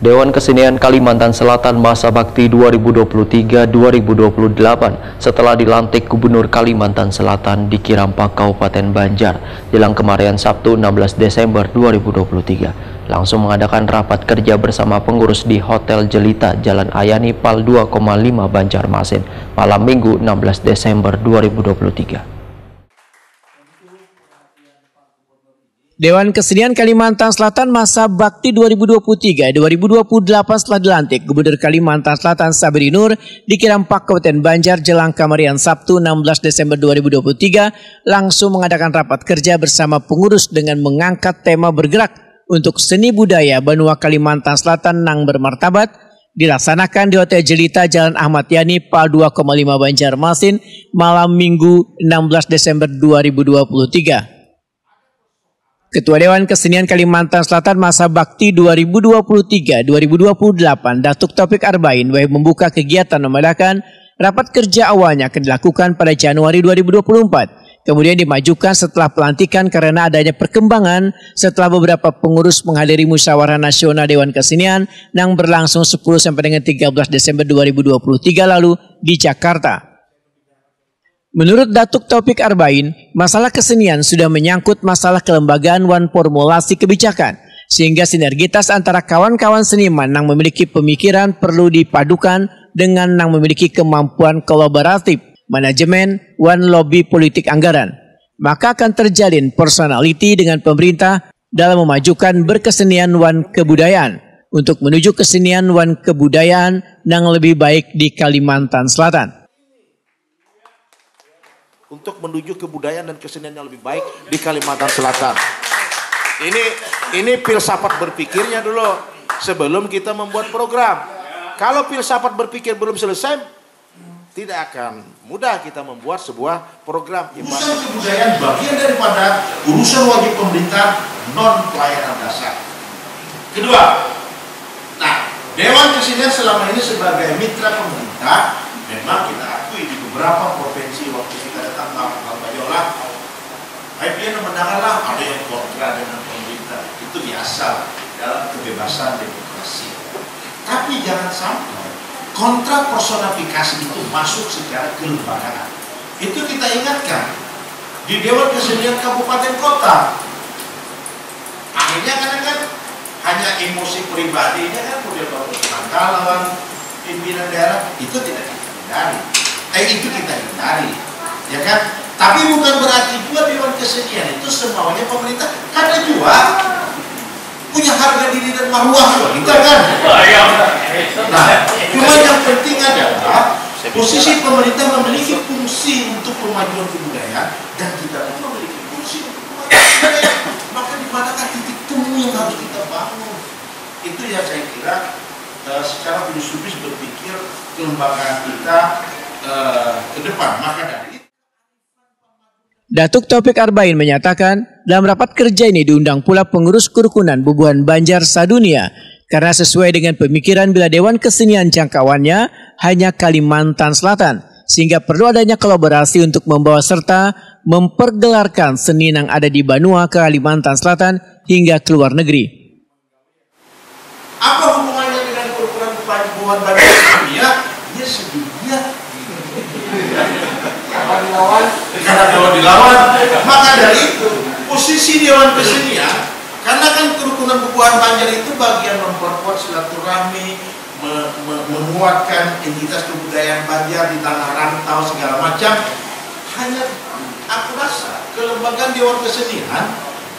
Dewan Kesenian Kalimantan Selatan Masa Bakti 2023-2028 setelah dilantik Gubernur Kalimantan Selatan di Kirampak, Kabupaten Banjar, jelang kemarin Sabtu 16 Desember 2023, langsung mengadakan rapat kerja bersama pengurus di Hotel Jelita, Jalan Ayani Pal 2,5 Banjarmasin, malam Minggu 16 Desember 2023. Dewan Kesenian Kalimantan Selatan Masa Bakti 2023-2028 setelah dilantik Gubernur Kalimantan Selatan Sabri Nur di Kirampak, Kabupaten Banjar, jelang kemarin Sabtu 16 Desember 2023, langsung mengadakan rapat kerja bersama pengurus dengan mengangkat tema bergerak untuk seni budaya Banua Kalimantan Selatan nang bermartabat, dilaksanakan di Hotel Jelita, Jalan Ahmad Yani Pal 2,5 Banjarmasin, malam Minggu 16 Desember 2023. Ketua Dewan Kesenian Kalimantan Selatan Masa Bakti 2023-2028 Datuk Taufik Arbain membuka kegiatan mengadakan rapat kerja awalnya akan dilakukan pada Januari 2024. Kemudian dimajukan setelah pelantikan karena adanya perkembangan setelah beberapa pengurus menghadiri musyawarah nasional Dewan Kesenian yang berlangsung 10 sampai dengan 13 Desember 2023 lalu di Jakarta. Menurut Datuk Taufik Arbain, masalah kesenian sudah menyangkut masalah kelembagaan dan formulasi kebijakan, sehingga sinergitas antara kawan-kawan seniman yang memiliki pemikiran perlu dipadukan dengan yang memiliki kemampuan kolaboratif, manajemen, dan lobby politik anggaran. Maka akan terjalin personality dengan pemerintah dalam memajukan berkesenian dan kebudayaan untuk menuju kesenian dan kebudayaan yang lebih baik di Kalimantan Selatan. Untuk menuju kebudayaan dan kesenian yang lebih baik di Kalimantan Selatan. Ini filsafat berpikirnya dulu sebelum kita membuat program. Kalau filsafat berpikir belum selesai, tidak akan mudah kita membuat sebuah program. Urusan kebudayaan bagian daripada urusan wajib pemerintah non pelayanan dasar. Kedua, Dewan Kesenian selama ini sebagai mitra pemerintah memang kita akui di beberapa provinsi waktu kita datang ke Bajola, dia mendengarlah ada yang kontra dengan pemerintah, itu biasa dalam kebebasan demokrasi. Tapi jangan sampai kontra personifikasi itu masuk secara kelembagaan. Itu kita ingatkan di Dewan Kesenian Kabupaten Kota. Akhirnya kan hanya emosi pribadinya kan model pangkalan pimpinan daerah itu tidak kita hindari. Itu kita hindari, ya kan? Tapi bukan berarti juga Dewan Kesenian itu semuanya pemerintah, karena juga punya harga diri dan marwah kita kan. Cuma yang penting adalah posisi pemerintah memiliki fungsi untuk pemajuan kebudayaan dan kita pun memiliki fungsi untuk pemajuan kebudayaan. Maka di manakah titik temu yang harus kita bangun? Itu yang saya kira secara filosofis berpikir kelembagaan kita ke depan. Maka dari itu Datuk Taufik Arbain menyatakan dalam rapat kerja ini diundang pula pengurus kerukunan Bubuhan Banjar Sadunia karena sesuai dengan pemikiran bila Dewan Kesenian jangkauannya hanya Kalimantan Selatan, sehingga perlu adanya kolaborasi untuk membawa serta mempergelarkan seni yang ada di Banua ke Kalimantan Selatan hingga ke luar negeri. Apa hubungannya dengan kerukunan Bubuhan Banjar Sadunia? Ya sedunia. Kalau dilawan, maka dari itu posisi Dewan Kesenian, karena kan kerukunan Bubuhan Banjar itu bagian memperkuat silaturahmi, menguatkan entitas kebudayaan Banjar di tanah rantau segala macam. Hanya aku rasa kelembagaan Dewan Kesenian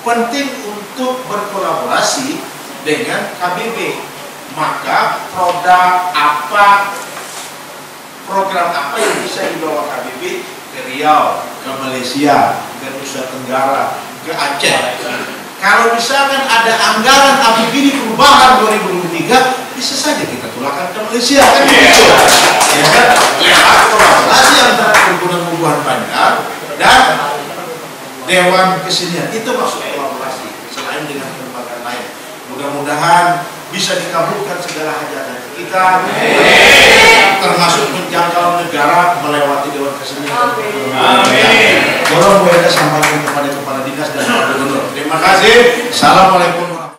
penting untuk berkolaborasi dengan KBB. Maka produk apa, program apa yang bisa dibawa KBB ke Riau, ke Malaysia, ke Nusa Tenggara, ke Aceh. Kalau misalkan ada anggaran APBD perubahan 2023, bisa saja kita tulangkan ke Malaysia kan gitu. Ya kan? Lewat kolaborasi antara Kerukunan Bubuhan Banjar dan Dewan Kesenian, itu masuk kolaborasi selain dengan kelembagaan lain. Mudah-mudahan bisa dikabulkan segala hajat kita, termasuk menjangkau negara melewati Dewan Kesenian. Amin. Tolong boleh sampaikan kepada Kepala Dinas dan Pak Gubernur. Terima kasih. Assalamualaikum.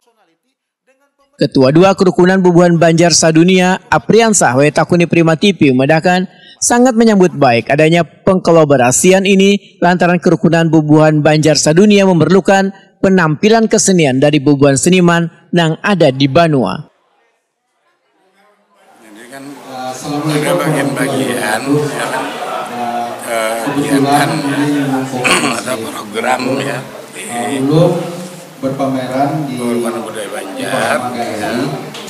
Ketua 2 Kerukunan Bubuhan Banjar Sadunia, Apriansah Wetakuni Primatipi memadakan sangat menyambut baik adanya pengkolaborasian ini lantaran Kerukunan Bubuhan Banjar Sadunia memerlukan penampilan kesenian dari bubuhan seniman yang ada di Banua. Jadi kan ada bagian-bagian ya kan, kegiatan atau program ya di berpameran di Kerukunan Budaya Banjar.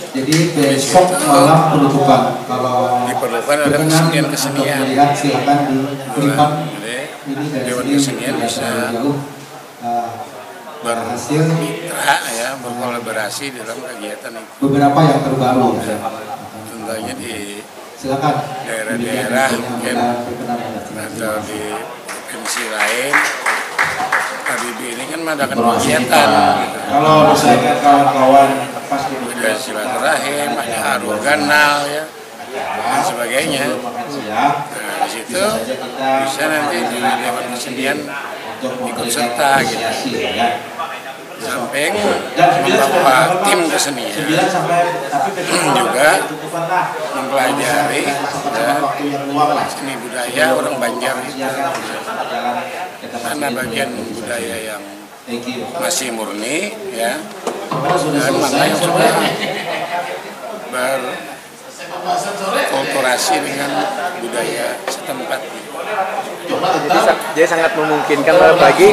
Jadi besok malam penutupan. Kalau diperlukan ada kesenian-kesenian. Melihat silakan dilipat. Jadi Dewan Kesenian bisa bermitra ya, berkolaborasi dalam kegiatan itu. Beberapa yang terbaru. Contohnya di Silakan. daerah-daerah mungkin atau di provinsi lain. KBB ini kan mengadakan kegiatan. Kalau misalnya kawan-kawan pas di Ada silaturahim, ada aroganal ya, dan sebagainya. Nah, di situ bisa nanti di Dewan Kesenian ikut serta gitu. Samping membawa tim kesenian juga mempelajari seni budaya orang Banjar itu. Karena bagian budaya yang masih murni ya, dan mana yang sudah berkulturasi dengan budaya setempat. Jadi sangat memungkinkan bagi